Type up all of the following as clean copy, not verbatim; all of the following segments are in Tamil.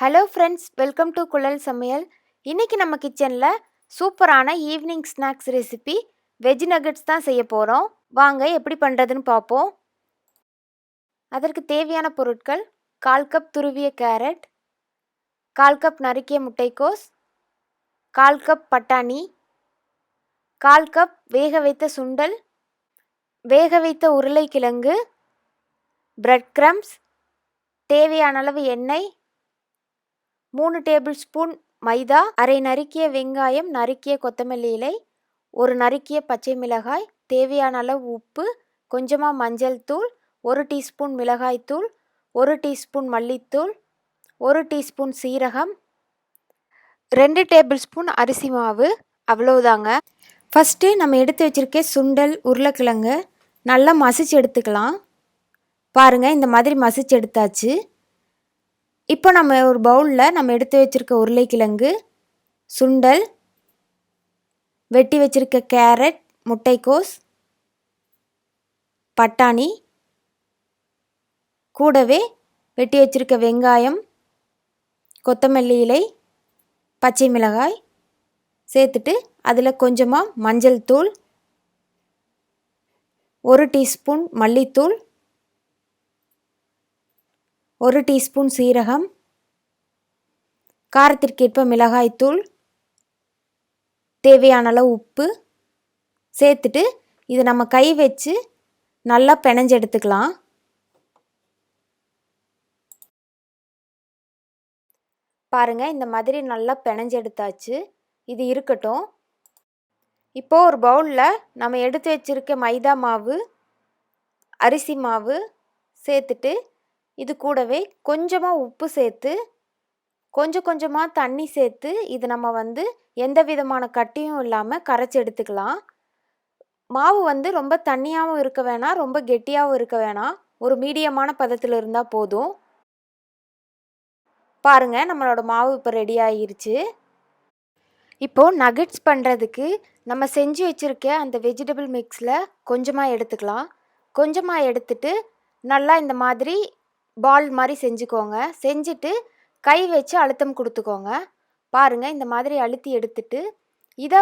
ஹலோ ஃப்ரெண்ட்ஸ், வெல்கம் டு குழல் சமையல். இன்றைக்கி நம்ம கிச்சனில் சூப்பரான evening snacks recipe veg nuggets தான் செய்ய போகிறோம். வாங்க எப்படி பண்ணுறதுன்னு பார்ப்போம். அதற்கு தேவையான பொருட்கள்: 1/4 கப் துருவிய கேரட், 1/4 கப் நறுக்கிய முட்டைக்கோஸ், 1/4 கப் பட்டாணி, 1/4 கப் வேக வைத்த சுண்டல், வேக வைத்த உருளைக்கிழங்கு, பிரெட் கிரம்ஸ், தேவையான அளவு எண்ணெய், 3 டேபிள் ஸ்பூன் மைதா, அரை நறுக்கிய வெங்காயம், நறுக்கிய கொத்தமல்லி இலை, ஒரு நறுக்கிய பச்சை மிளகாய், தேவையான அளவு உப்பு, கொஞ்சமாக மஞ்சள் தூள், 1 டீஸ்பூன் மிளகாய்த்தூள், 1 டீஸ்பூன் மல்லித்தூள், 1 டீஸ்பூன் சீரகம், 2 டேபிள் ஸ்பூன் அரிசி மாவு. அவ்வளவுதாங்க. ஃபஸ்ட்டு நம்ம எடுத்து வச்சுருக்க சுண்டல், உருளைக்கிழங்கு நல்லா மசிச்சு எடுத்துக்கலாம். பாருங்கள், இந்த மாதிரி மசிச்சு எடுத்தாச்சு. இப்போ நம்ம ஒரு பவுலில் நம்ம எடுத்து வச்சுருக்க உருளைக்கிழங்கு, சுண்டல், வெட்டி வச்சுருக்க கேரட், முட்டைக்கோஸ், பட்டாணி, கூடவே வெட்டி வச்சுருக்க வெங்காயம், கொத்தமல்லி இலை, பச்சை மிளகாய் சேர்த்துட்டு அதில் கொஞ்சமாக மஞ்சள் தூள், 1 டீஸ்பூன் மல்லித்தூள், 1 டீஸ்பூன் சீரகம், காரத்திற்கேற்ப மிளகாய்த்தூள், தேவையான அளவு உப்பு சேர்த்துட்டு இதை நம்ம கை வச்சு நல்லா பிணைஞ்சு எடுத்துக்கலாம். பாருங்கள், இந்த மாதிரி நல்லா பிணைஞ்சு எடுத்தாச்சு. இது இருக்கட்டும். இப்போது ஒரு பவுலில் நம்ம எடுத்து வச்சுருக்க மைதா மாவு, அரிசி மாவு சேர்த்துட்டு இது கூடவே கொஞ்சமாக உப்பு சேர்த்து கொஞ்சம் கொஞ்சமாக தண்ணி சேர்த்து இது நம்ம எந்த விதமான கட்டியும் இல்லாமல் கரைச்சி எடுத்துக்கலாம். மாவு ரொம்ப தண்ணியாகவும் இருக்க வேணாம், ரொம்ப கெட்டியாகவும் இருக்க வேணாம், ஒரு மீடியமான பதத்தில் இருந்தால் போதும். பாருங்கள், நம்மளோட மாவு இப்போ ரெடி ஆகிருச்சு. இப்போது நகட்ஸ் பண்ணுறதுக்கு நம்ம செஞ்சு வச்சுருக்க அந்த வெஜிடபிள் மிக்ஸில் கொஞ்சமாக எடுத்துக்கலாம். கொஞ்சமாக எடுத்துட்டு நல்லா இந்த மாதிரி பால் மாதிரி செஞ்சுக்கோங்க. செஞ்சுட்டு கை வச்சு அழுத்தம் கொடுத்துக்கோங்க. பாருங்கள், இந்த மாதிரி அழுத்தி எடுத்துட்டு இதை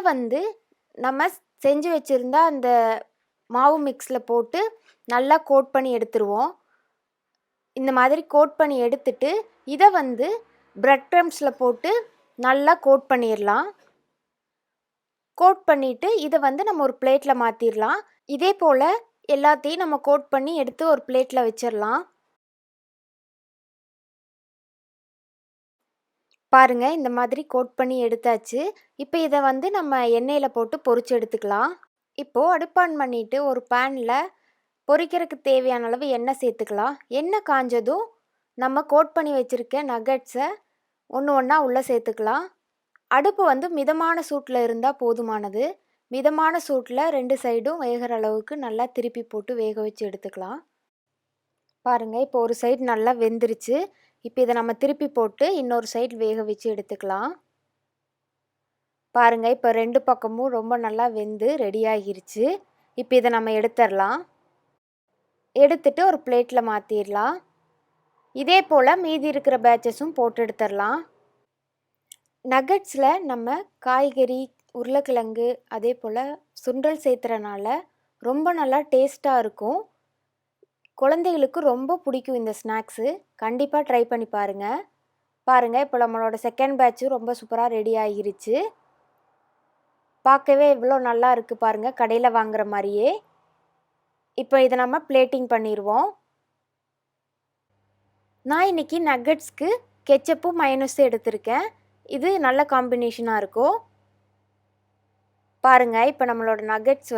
நம்ம செஞ்சு வச்சுருந்த அந்த மாவு மிக்ஸில் போட்டு நல்லா கோட் பண்ணி எடுத்துருவோம். இந்த மாதிரி கோட் பண்ணி எடுத்துட்டு இதை பிரெட் க்ரம்ஸில் போட்டு நல்லா கோட் பண்ணிடலாம். கோட் பண்ணிவிட்டு இதை நம்ம ஒரு பிளேட்டில் மாற்றிடலாம். இதே போல் எல்லாத்தையும் நம்ம கோட் பண்ணி எடுத்து ஒரு பிளேட்டில் வச்சிடலாம். பாருங்கள், இந்த மாதிரி கோட் பண்ணி எடுத்தாச்சு. இப்போ இதை நம்ம எண்ணெயில் போட்டு பொரிச்சு எடுத்துக்கலாம். இப்போது அடுப்பான் பண்ணிவிட்டு ஒரு பேனில் பொரிக்கிறதுக்கு தேவையான அளவு எண்ணெய் சேர்த்துக்கலாம். எண்ணெய் காஞ்சதும் நம்ம கோட் பண்ணி வச்சுருக்க நகட்ஸை ஒன்று ஒன்றா உள்ளே சேர்த்துக்கலாம். அடுப்பு மிதமான சூட்டில் இருந்தால் போதுமானது. மிதமான சூட்டில் 2 சைடும் வேகிற அளவுக்கு நல்லா திருப்பி போட்டு வேக வச்சு எடுத்துக்கலாம். பாருங்கள், இப்போ ஒரு சைடு நல்லா வெந்துருச்சு. இப்போ இதை நம்ம திருப்பி போட்டு இன்னொரு சைடு வேக வச்சு எடுத்துக்கலாம். பாருங்கள், இப்போ 2 பக்கமும் ரொம்ப நல்லா வெந்து ரெடி ஆகிருச்சு. இப்போ இதை நம்ம எடுத்துடலாம். எடுத்துட்டு ஒரு பிளேட்டில் மாற்றிடலாம். இதே போல் மீதி இருக்கிற பேட்சஸும் போட்டு எடுத்துடலாம். நகட்ஸில் நம்ம காய்கறி, உருளைக்கிழங்கு, அதே போல் சுண்டல் சேர்த்துறனால ரொம்ப நல்லா டேஸ்ட்டாக இருக்கும். குழந்தைகளுக்கு ரொம்ப பிடிக்கும் இந்த ஸ்நாக்ஸு. கண்டிப்பாக ட்ரை பண்ணி பாருங்கள். பாருங்கள், இப்போ நம்மளோட செகண்ட் பேட்சும் ரொம்ப சூப்பராக ரெடி ஆகிருச்சு. பார்க்கவே இவ்வளோ நல்லா இருக்குது பாருங்கள், கடையில் வாங்குகிற மாதிரியே. இப்போ இதை நம்ம பிளேட்டிங் பண்ணிடுவோம். நான் இன்றைக்கி நகட்ஸ்க்கு கெச்சப்பும் மயோனஸும் எடுத்திருக்கேன். இது நல்ல காம்பினேஷனாக இருக்கும். பாருங்கள், இப்போ நம்மளோட நகட்ஸ்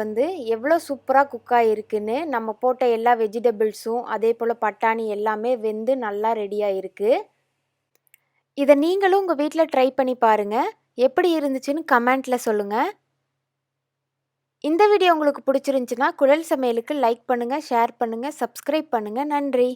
எவ்வளோ சூப்பராக குக் ஆகிருக்குன்னு. நம்ம போட்ட எல்லா வெஜிடபிள்ஸும் அதே போல் பட்டாணி எல்லாமே வெந்து நல்லா ரெடியாக இருக்குது. இதை நீங்களும் உங்கள் வீட்டில் ட்ரை பண்ணி பாருங்கள். எப்படி இருந்துச்சுன்னு கமெண்ட்டில் சொல்லுங்கள். இந்த வீடியோ உங்களுக்கு பிடிச்சிருந்துச்சுன்னா குழல் சமையலுக்கு லைக் பண்ணுங்கள், ஷேர் பண்ணுங்கள், சப்ஸ்கிரைப் பண்ணுங்கள். நன்றி.